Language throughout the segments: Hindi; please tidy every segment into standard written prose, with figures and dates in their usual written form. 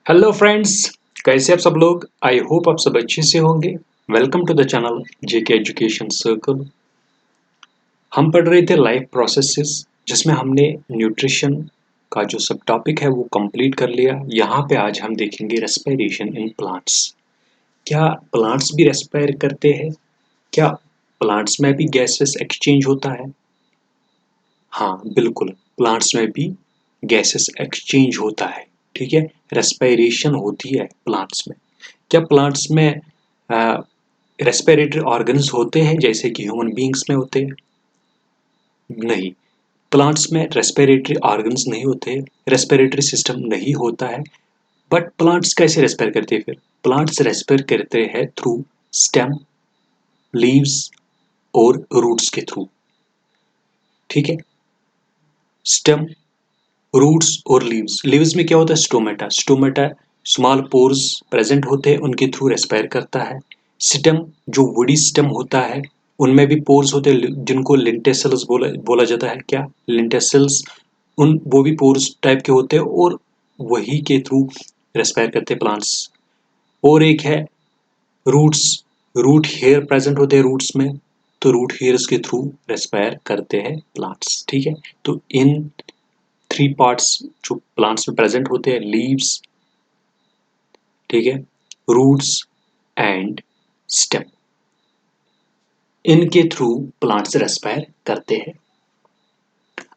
हेलो फ्रेंड्स, कैसे आप सब लोग। आई होप आप सब अच्छे से होंगे। Welcome to the channel JK education circle. हम पढ़ रहे थे लाइफ प्रोसेसेस, जिसमें हमने न्यूट्रिशन का जो सब टॉपिक है वो कंप्लीट कर लिया। यहाँ पे आज हम देखेंगे रेस्पिरेशन इन प्लांट्स। क्या प्लांट्स भी रेस्पायर करते हैं? क्या प्लांट्स में भी गैसेस एक्सचेंज होता है? हाँ बिल्कुल, प्लांट्स में भी गैसेस एक्सचेंज होता है। ठीक है, रेस्पिरेशन होती है प्लांट्स में। क्या प्लांट्स में रेस्पिरेटरी ऑर्गन्स होते हैं जैसे कि ह्यूमन बीइंग्स में होते हैं? नहीं, प्लांट्स में रेस्पिरेटरी ऑर्गन्स नहीं होते, रेस्पिरेटरी सिस्टम नहीं होता है। बट प्लांट्स कैसे रेस्पायर करते हैं फिर? प्लांट्स रेस्पायर करते हैं थ्रू स्टेम, लीव्स और रूट्स के थ्रू। ठीक है, स्टेम, रूट्स और लीव्स। लीव्स में क्या होता है? Stomata. Stomata small pores present होते हैं, उनके थ्रू रेस्पायर करता है। स्टेम, जो वुडी स्टेम होता है, उनमें भी पोर्स होते हैं जिनको लिंटेसल्स बोला बोला जाता है। क्या? लिंटेसल्स। उन वो भी पोर्स टाइप के होते हैं और वही के थ्रू रेस्पायर करते हैं प्लांट्स। और एक है रूट्स। रूट हेयर प्रेजेंट होते हैं रूट्स में, तो रूट हेयर्स के थ्रू रेस्पायर करते हैं प्लांट्स। ठीक है, तो इन थ्री पार्ट्स जो प्लांट्स में प्रेजेंट होते हैं, लीव्स, ठीक है, रूट्स एंड स्टेम, इनके थ्रू प्लांट्स रेस्पायर करते हैं।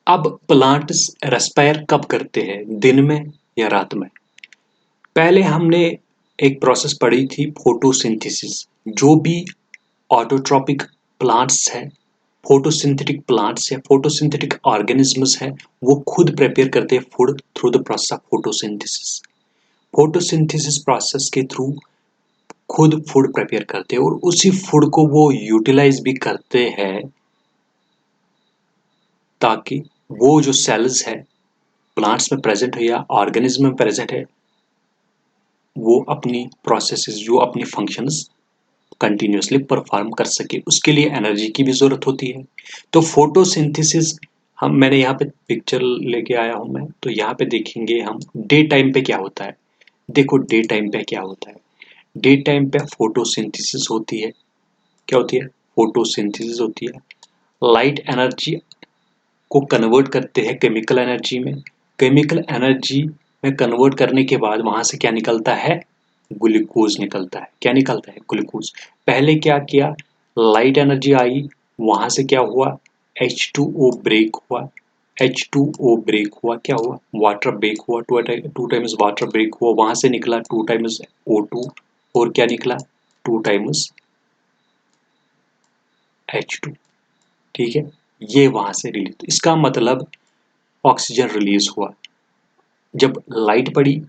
अब प्लांट्स रेस्पायर कब करते हैं, दिन में या रात में? पहले हमने एक प्रोसेस पढ़ी थी, फोटोसिंथेसिस। जो भी ऑटोट्रॉपिक प्लांट्स है, फोटोसिंथेटिक प्लांट्स है, फोटोसिंथेटिक ऑर्गेनिजम्स है, वो खुद प्रिपेयर करते हैं food through the process of photosynthesis. Photosynthesis process के थ्रू खुद फूड प्रिपेयर करते हैं और उसी फूड को वो यूटिलाइज भी करते हैं, ताकि वो जो सेल्स है प्लांट्स में प्रेजेंट है या ऑर्गेनिज्म में प्रेजेंट है, वो अपनी प्रोसेसेस, जो अपनी फंक्शंस कंटिन्यूसली परफॉर्म कर सके। उसके लिए एनर्जी की भी जरूरत होती है। तो फोटोसिंथेसिस, हम मैंने यहाँ पे पिक्चर लेके आया हूं मैं, तो यहाँ पे देखेंगे हम डे टाइम पे क्या होता है। देखो डे टाइम पे क्या होता है। डे टाइम पे फोटोसिंथेसिस होती है। क्या होती है? फोटोसिंथेसिस होती है। लाइट एनर्जी को कन्वर्ट करते हैं केमिकल एनर्जी में। केमिकल एनर्जी में कन्वर्ट करने के बाद वहां से क्या निकलता है? ग्लूकोज निकलता है। क्या निकलता है? ग्लूकोज। पहले क्या किया? लाइट एनर्जी आई, वहां से क्या हुआ? H2O ब्रेक हुआ। H2O ब्रेक हुआ, क्या हुआ? वाटर ब्रेक हुआ। टू टाइम्स वाटर ब्रेक हुआ, वहां से निकला टू टाइम्स O2। और क्या निकला? Two times H2। ठीक है, ये वहां से रिलीज, इसका मतलब ऑक्सीजन रिलीज हुआ। जब लाइट पड़ी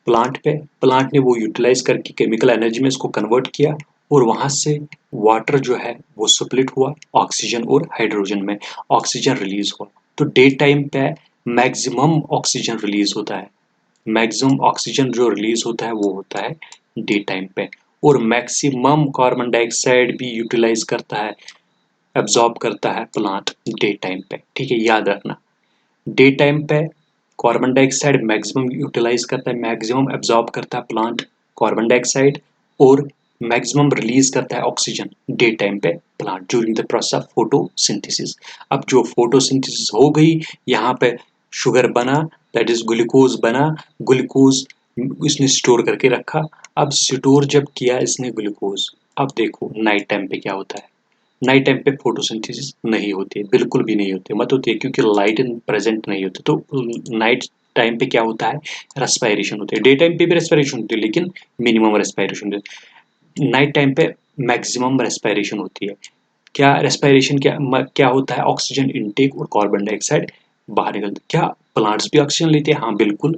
प्लांट पे, प्लांट ने वो यूटिलाइज करके केमिकल एनर्जी में इसको कन्वर्ट किया, और वहां से वाटर जो है वो स्प्लिट हुआ ऑक्सीजन और हाइड्रोजन में। ऑक्सीजन रिलीज हुआ। तो डे टाइम पे मैक्सिमम ऑक्सीजन रिलीज होता है। मैक्सिमम ऑक्सीजन जो रिलीज होता है वो होता है डे टाइम पे। और मैक्सिमम कार्बन डाइऑक्साइड भी यूटिलाइज करता है, एब्जॉर्ब करता है प्लांट डे टाइम पे। ठीक है, याद रखना। डे टाइम पे कार्बन डाइऑक्साइड मैक्सिमम यूटिलाइज करता है, मैक्सिमम एब्जॉर्ब करता है प्लांट कार्बन डाइऑक्साइड, और मैक्सिमम रिलीज करता है ऑक्सीजन डे टाइम पे plant during the process of photosynthesis. अब जो फोटोसिंथेसिस हो गई, यहाँ पे शुगर बना, दैट इज ग्लूकोज बना। ग्लूकोज इसने स्टोर करके रखा। अब स्टोर जब किया इसने ग्लूकोज, अब देखो नाइट टाइम पे क्या होता है। नाइट टाइम पे फोटोसिंथेसिस नहीं होती है, बिल्कुल भी नहीं होती, मत होती है, क्योंकि लाइट प्रेजेंट नहीं होती। तो नाइट टाइम पे क्या होता है? रेस्पायरेशन होती है। डे टाइम पे भी रेस्पायरेशन होती है, लेकिन मिनिमम रेस्पायरेशन होती है। नाइट टाइम पे मैक्सिमम रेस्पायरेशन होती है। क्या रेस्पायरेशन, क्या होता है? ऑक्सीजन इनटेक और कार्बन डाइऑक्साइड बाहर निकलता है। क्या प्लांट्स भी ऑक्सीजन लेते हैं? हाँ बिल्कुल,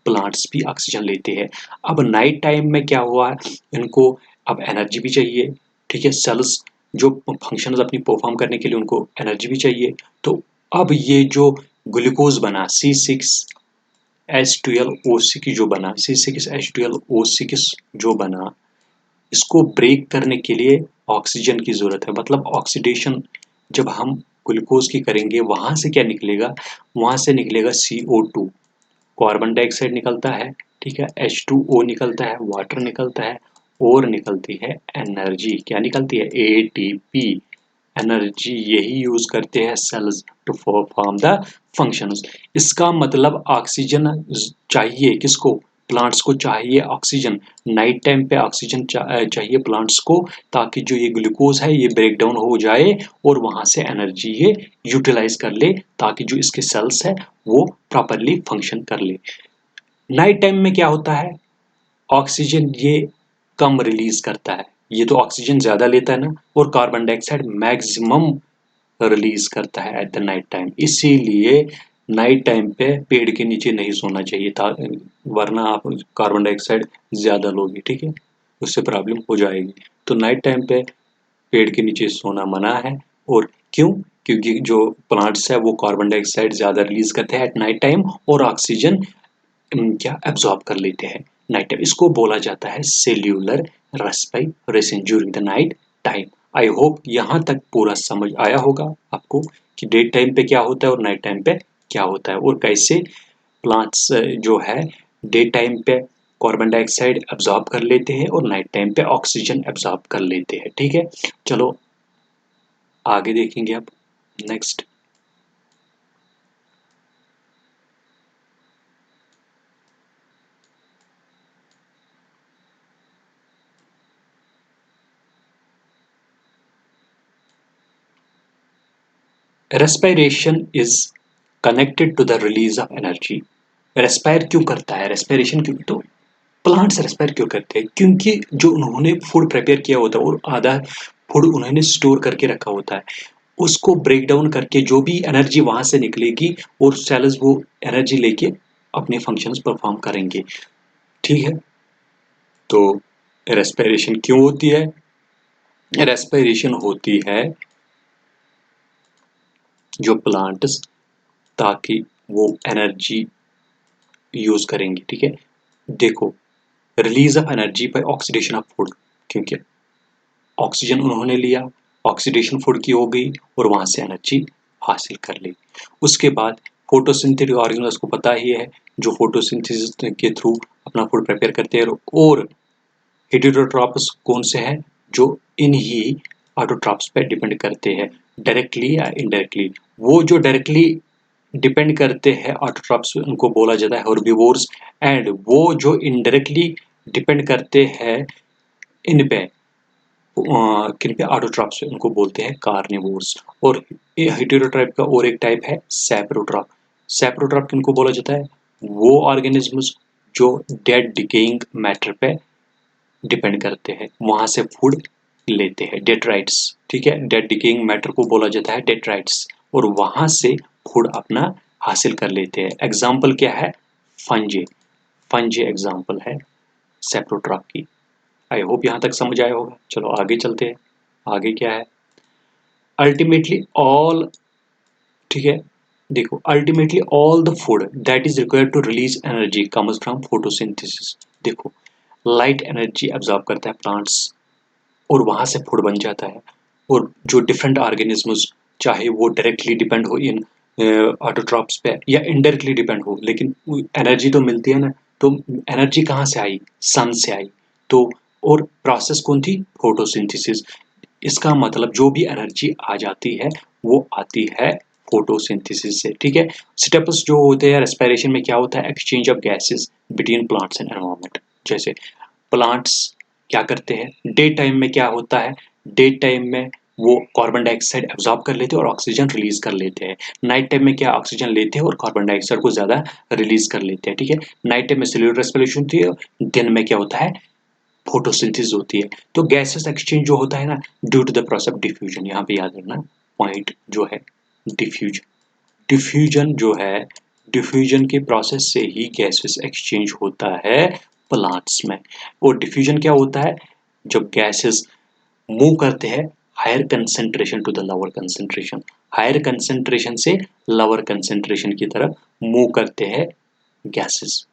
प्लांट्स भी ऑक्सीजन लेते हैं। अब नाइट टाइम में क्या हुआ है, इनको अब एनर्जी भी चाहिए। ठीक है, सेल्स जो फंक्शंस अपनी परफॉर्म करने के लिए उनको एनर्जी भी चाहिए। तो अब ये जो ग्लूकोज बना C6H12O6 जो बना, C6H12O6 जो बना, इसको ब्रेक करने के लिए ऑक्सीजन की जरूरत है। मतलब ऑक्सीडेशन जब हम ग्लूकोज की करेंगे, वहां से क्या निकलेगा? वहां से निकलेगा CO2। कार्बन डाइऑक्साइड निकलता है, ठीक है, H2O निकलता है, वाटर निकलता है और निकलती है एनर्जी। क्या निकलती है? ATP। एनर्जी यही यूज करते हैं cells to perform the functions. इसका मतलब ऑक्सीजन चाहिए किसको? प्लांट्स को चाहिए ऑक्सीजन। नाइट टाइम पे ऑक्सीजन चाहिए प्लांट्स को, ताकि जो ये ग्लूकोज है ये ब्रेक डाउन हो जाए और वहां से एनर्जी ये यूटिलाइज कर ले, ताकि जो इसके सेल्स है वो प्रॉपरली फंक्शन कर ले। नाइट टाइम में क्या होता है? ऑक्सीजन ये कम रिलीज करता है, ये तो ऑक्सीजन ज्यादा लेता है ना, और कार्बन डाइऑक्साइड मैक्सिमम रिलीज करता है एट द नाइट टाइम। इसीलिए नाइट टाइम पे पेड़ के नीचे नहीं सोना चाहिए था, वरना आप कार्बन डाइऑक्साइड ज्यादा लोगे, ठीक है, उससे प्रॉब्लम हो जाएगी। तो नाइट टाइम पे पेड़ के नीचे सोना मना है। और क्यों? क्योंकि जो प्लांट्स है वो कार्बन डाइऑक्साइड ज्यादा रिलीज करते हैं एट नाइट टाइम और ऑक्सीजन क्या एब्जॉर्ब कर लेते हैं नाइट टाइम। इसको बोला जाता है cellular respiration during the night time. I hope यहाँ तक पूरा समझ आया होगा आपको कि डे टाइम पे क्या होता है और नाइट टाइम पे क्या होता है, और कैसे प्लांट्स जो है डे टाइम पे कार्बन डाइऑक्साइड एब्जॉर्ब कर लेते हैं और नाइट टाइम पे ऑक्सीजन एब्जॉर्ब कर लेते हैं, ठीक है। चलो आगे देखेंगे अब next. Respiration is connected to the release of energy. Respire क्यों करता है? रेस्पिरेशन क्यों? तो प्लांट्स रेस्पायर क्यों करते हैं? क्योंकि जो उन्होंने फूड प्रिपेयर किया होता है और आधा फूड उन्होंने स्टोर करके रखा होता है, उसको ब्रेक डाउन करके जो भी एनर्जी वहां से निकलेगी और सेल्स वो एनर्जी लेके अपने फंक्शंस परफॉर्म करेंगे, ठीक है। तो रेस्पिरेशन क्यों होती है? रेस्पिरेशन होती है जो प्लांट्स, ताकि वो एनर्जी यूज करेंगे, ठीक है। देखो, release of energy by oxidation of food, क्योंकि ऑक्सीजन उन्होंने लिया, ऑक्सीडेशन फूड की हो गई और वहां से एनर्जी हासिल कर ली। उसके बाद फोटोसिंथेटिक ऑर्गेनिज्म को पता ही है, जो फोटोसिंथेसिस के थ्रू अपना फूड प्रिपेयर करते हैं। और हेटेरोट्रॉप्स कौन से हैं? जो इन्हीं ऑटोट्रॉप्स पे डिपेंड करते हैं, डायरेक्टली या इनडायरेक्टली। वो जो डायरेक्टली डिपेंड करते हैं ऑटोट्रॉप्स, उनको बोला जाता है हर्बीवोर्स। एंड वो जो इनडायरेक्टली डिपेंड करते हैं इन पे, किन पे? ऑटोट्रॉप्स पे, उनको बोलते हैं कार्निवोर्स। और हेटेरोट्राइप का और एक टाइप है सैप्रोट्रॉप। सैप्रोट्रॉप किनको बोला जाता है? वो ऑर्गेनिजम्स जो डेड डिकेइंग मैटर पे डिपेंड करते हैं, वहां से फूड लेते हैं, डेट्राइट्स, ठीक है। डेड डिकेइंग मैटर को बोला जाता है डेट्राइट्स, और वहां से फूड अपना हासिल कर लेते हैं। एग्जाम्पल क्या है? फंजे। फंजे एग्जाम्पल है सेप्रोट्रॉप की। आई होप यहाँ तक समझ आया होगा। चलो आगे चलते हैं। आगे क्या है? अल्टीमेटली ऑल, ठीक है, देखो, ultimately all the food that is required to release energy comes from photosynthesis. देखो, लाइट एनर्जी एब्जॉर्ब करता है प्लांट्स और वहां से फूड बन जाता है। और जो डिफरेंट ऑर्गेनिजम्स, चाहे वो डायरेक्टली डिपेंड हो इन ऑटोट्रॉप्स पे या इनडायरेक्टली डिपेंड हो, लेकिन एनर्जी तो मिलती है ना। तो एनर्जी कहाँ से आई? सन से आई। तो और प्रोसेस कौन थी? फोटोसिंथेसिस। इसका मतलब जो भी एनर्जी आ जाती है वो आती है फोटोसिंथेसिस से, ठीक है। स्टेप्स जो होते हैं रेस्पिरेशन में, क्या होता है? Exchange of gases between plants and environment. जैसे प्लांट्स क्या करते हैं डे टाइम में? क्या होता है डे टाइम में? वो कार्बन डाइऑक्साइड एब्जॉर्ब कर लेते हैं और ऑक्सीजन रिलीज कर लेते हैं। नाइट टाइम में क्या? ऑक्सीजन लेते हैं और कार्बन डाइऑक्साइड को ज्यादा रिलीज कर लेते हैं, ठीक है। नाइट टाइम में सेल्यूलर रेस्पिरेशन होती है, दिन में क्या होता है? फोटोसिंथेसिस होती है। तो गैसेस एक्सचेंज जो होता है ना, due to the process of diffusion. यहाँ पे याद रखना पॉइंट जो है डिफ्यूजन। डिफ्यूजन जो है, डिफ्यूजन के प्रोसेस से ही गैसेस एक्सचेंज होता है प्लांट्स में। और डिफ्यूजन क्या होता है? जब गैसेस मूव करते हैं higher concentration to the lower concentration, higher concentration से लोअर कंसेंट्रेशन की तरफ मूव करते हैं गैसेस,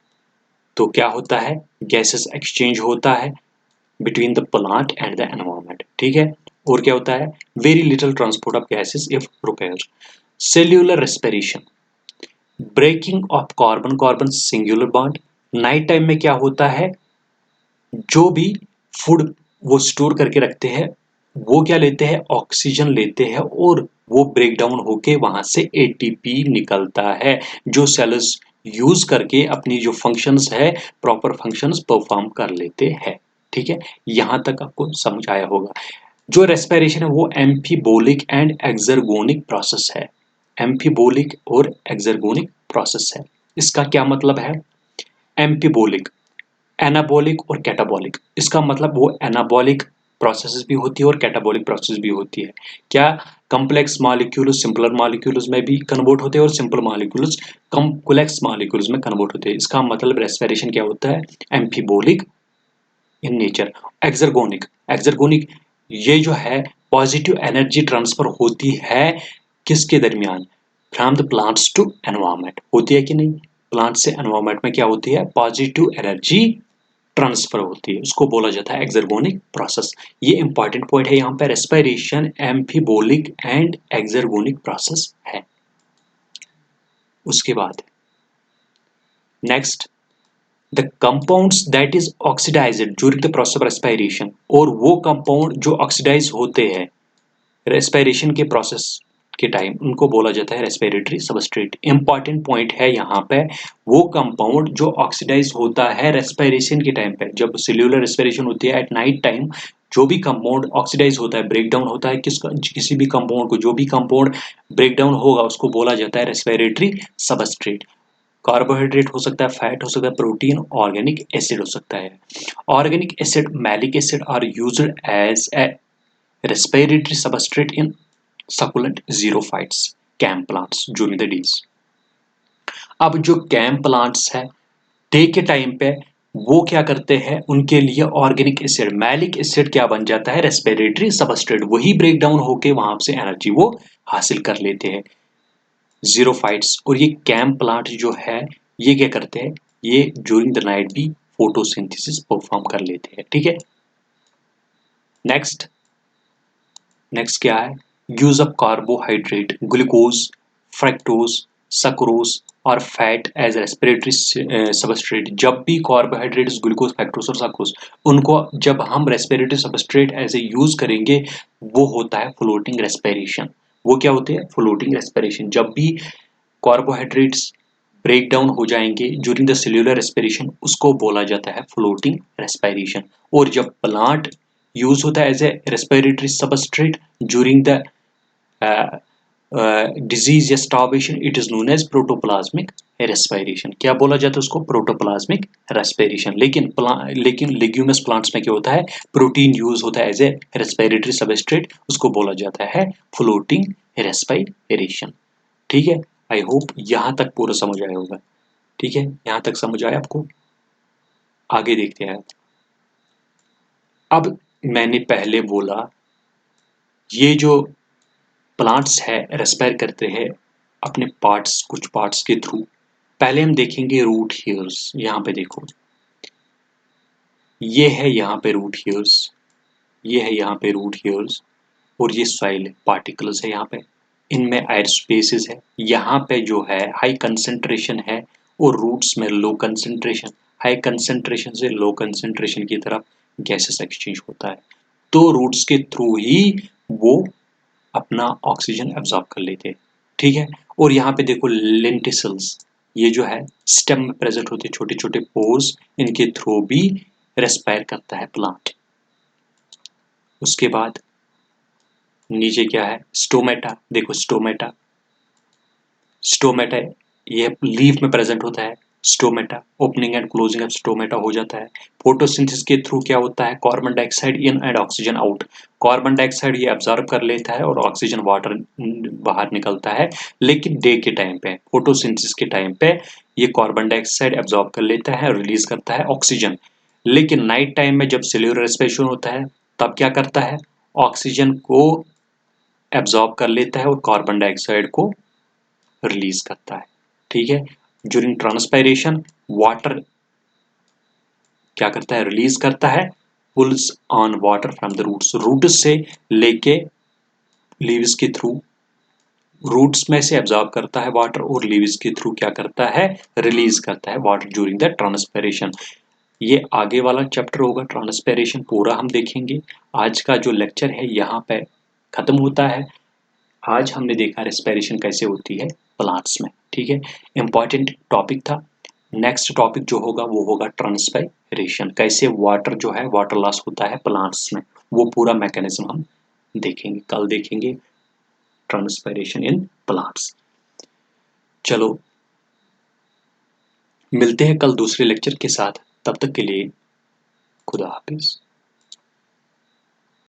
तो क्या होता है? गैसेस एक्सचेंज होता है between the plant and the environment, ठीक है। और क्या होता है? Very little transport of gases if required. Cellular respiration, breaking of carbon carbon singular bond. Night time में क्या होता है, जो भी फूड वो स्टोर करके रखते हैं वो क्या लेते हैं, ऑक्सीजन लेते हैं और वो ब्रेक डाउन होके वहां से एटीपी निकलता है, जो सेल्स यूज करके अपनी जो फंक्शंस है प्रॉपर फंक्शंस परफॉर्म कर लेते हैं। ठीक है, यहां तक आपको समझ आया होगा। जो रेस्पिरेशन है वो एम्फीबोलिक एंड एक्सर्गोनिक प्रोसेस है। एम्फीबोलिक और एक्सर्गोनिक प्रोसेस है। इसका क्या मतलब है? एम्फीबोलिक एनाबॉलिक और कैटाबॉलिक। इसका मतलब वो एनाबॉलिक प्रोसेसेस भी होती है और कैटाबॉलिक प्रोसेस भी होती है। क्या? कॉम्प्लेक्स मॉलिक्यूल्स सिंपलर मॉलिक्यूल्स में भी कन्वर्ट होते हैं और सिंपल मॉलिक्यूल्स कॉम्प्लेक्स मॉलिक्यूल्स में कन्वर्ट होते हैं। इसका मतलब रेस्पिरेशन क्या होता है? एम्फीबोलिक इन नेचर। एक्सर्गोनिक, एक्सर्गोनिक ये जो है पॉजिटिव एनर्जी ट्रांसफर होती है किसके दरमियान? From the plants to environment. होती है कि नहीं? प्लांट से एनवायरमेंट में क्या होती है? पॉजिटिव एनर्जी ट्रांसफर होती है, उसको बोला जाता है एक्सर्गोनिक प्रोसेस। ये इंपॉर्टेंट पॉइंट है यहाँ पे, respiration amphibolic and exergonic process है। उसके बाद next, the compounds that is oxidised during the process of respiration. और वो कंपाउंड जो ऑक्सीडाइज होते हैं रेस्पिरेशन के प्रोसेस के टाइम, उनको बोला जाता है रेस्पिरेटरी सबस्ट्रेट। इंपॉर्टेंट पॉइंट है यहाँ पे, वो कंपाउंड जो ऑक्सीडाइज होता है रेस्पिरेशन के टाइम पे, जब सेल्यूलर रेस्पिरेशन होती है एट नाइट टाइम, जो भी कंपाउंड ऑक्सीडाइज होता है, ब्रेक डाउन होता है किसका, किसी भी कंपाउंड को, जो भी कंपाउंड ब्रेक डाउन होगा उसको बोला जाता है रेस्पिरेटरी सबस्ट्रेट। कार्बोहाइड्रेट हो सकता है, फैट हो सकता है, प्रोटीन, ऑर्गेनिक एसिड हो सकता है। Organic acid, malic acid are used as a respiratory substrate in succulent xerophytes, CAM plants during the days। अब जो कैम प्लांट्स है डे के टाइम पे वो क्या करते हैं, उनके लिए ऑर्गेनिक एसिड, मैलिक एसिड क्या बन जाता है? Respiratory substrate. वही ब्रेक डाउन होके वहां से एनर्जी वो हासिल कर लेते हैं जीरोफाइट्स। और ये कैम प्लांट जो है ये क्या करते हैं, ये ड्यूरिंग द नाइट भी फोटोसिंथेसिस परफॉर्म कर लेते हैं। ठीक है, नेक्स्ट, नेक्स्ट क्या है? Use of carbohydrate, glucose, fructose, sucrose और फैट एज रेस्पिरेटरी सबस्ट्रेट। जब भी कार्बोहाइड्रेट्स, ग्लूकोज, फ्रक्टोज और सक्रोज, उनको जब हम respiratory substrate as a use करेंगे वो होता है फ्लोटिंग रेस्पिरेशन। वो क्या होते हैं? Floating respiration. जब भी कार्बोहाइड्रेट्स ब्रेक डाउन हो जाएंगे ड्यूरिंग द सेल्यूलर रेस्पिरेशन, उसको बोला जाता है फ्लोटिंग रेस्पिरेशन। और जब प्लांट यूज होता है as a respiratory substrate during the disease या starvation, it is known as protoplasmic respiration. क्या बोला जाता है उसको? Protoplasmic respiration. लेकिन लेग्यूमिनस प्लांट्स में क्या होता है? प्रोटीन यूज होता है एज ए रेस्पिरेटरी सबस्ट्रेट, उसको बोला जाता है फ्लोटिंग रेस्पिरेशन। ठीक है, आई होप यहां तक पूरा समझ आया होगा। ठीक है, यहां तक समझ आया आपको? आगे देखते हैं। अब मैंने पहले बोला ये जो प्लांट्स है रेस्पायर करते हैं अपने पार्ट्स, कुछ पार्ट्स के थ्रू। पहले हम देखेंगे रूट हेयर्स। यहाँ पे देखो, ये है यहाँ पे रूट हेयर्स, ये है यहाँ पे रूट हेयर्स, और ये सॉइल पार्टिकल्स है यहाँ पे। इनमें एयर स्पेसेस है, यहाँ पे जो है हाई कंसंट्रेशन है और रूट्स में लो कंसंट्रेशन। हाई कंसंट्रेशन से लो कंसंट्रेशन की तरफ गैसेस एक्सचेंज होता है, तो रूट्स के थ्रू ही वो अपना ऑक्सीजन एब्जॉर्ब कर लेते हैं। ठीक है, और यहाँ पे देखो लेंटिसल्स, ये जो है स्टेम में प्रेजेंट होते छोटे छोटे पोर्स, इनके थ्रू भी रेस्पायर करता है प्लांट। उसके बाद नीचे क्या है? स्टोमेटा। देखो स्टोमेटा, स्टोमेटा ये लीफ में प्रेजेंट होता है। Stomata opening and closing of stomata हो जाता है। फोटोसिंथेसिस के थ्रू क्या होता है? Carbon dioxide in and oxygen out. Carbon dioxide ये अब्जॉर्ब कर लेता है और ऑक्सीजन वाटर बाहर निकलता है। लेकिन डे के टाइम पे, फोटोसिंथेसिस के टाइम पे, ये कार्बन डाइऑक्साइड अब्जॉर्ब कर लेता है और रिलीज करता है ऑक्सीजन। लेकिन नाइट टाइम में जब सेल्यूलर रेस्पिरेशन होता है तब क्या करता है? ऑक्सीजन को एब्जॉर्ब कर लेता है और कार्बन डाइऑक्साइड को रिलीज करता है। ठीक है, ड्यूरिंग ट्रांसपायरेशन वाटर क्या करता है? रिलीज करता है, pulls on water from the roots. Roots से लेके लीव्स के थ्रू रूट्स में से एब्जॉर्ब करता है वाटर और लीव्स के थ्रू क्या करता है, रिलीज करता है वाटर ड्यूरिंग द ट्रांसपिरेशन। ये आगे वाला चैप्टर होगा ट्रांसपिरेशन, पूरा हम देखेंगे। आज का जो लेक्चर है यहाँ पे खत्म होता है। आज हमने देखा रेस्पिरेशन कैसे होती है प्लांट्स में, ठीक है, इंपॉर्टेंट टॉपिक था। नेक्स्ट टॉपिक जो होगा वो होगा ट्रांसपिरेशन, कैसे वाटर जो है वाटर लॉस होता है प्लांट्स में, वो पूरा मैकेनिज्म हम देखेंगे, कल देखेंगे ट्रांसपिरेशन इन प्लांट्स। चलो मिलते हैं कल दूसरे लेक्चर के साथ, तब तक के लिए खुदा हाफिज।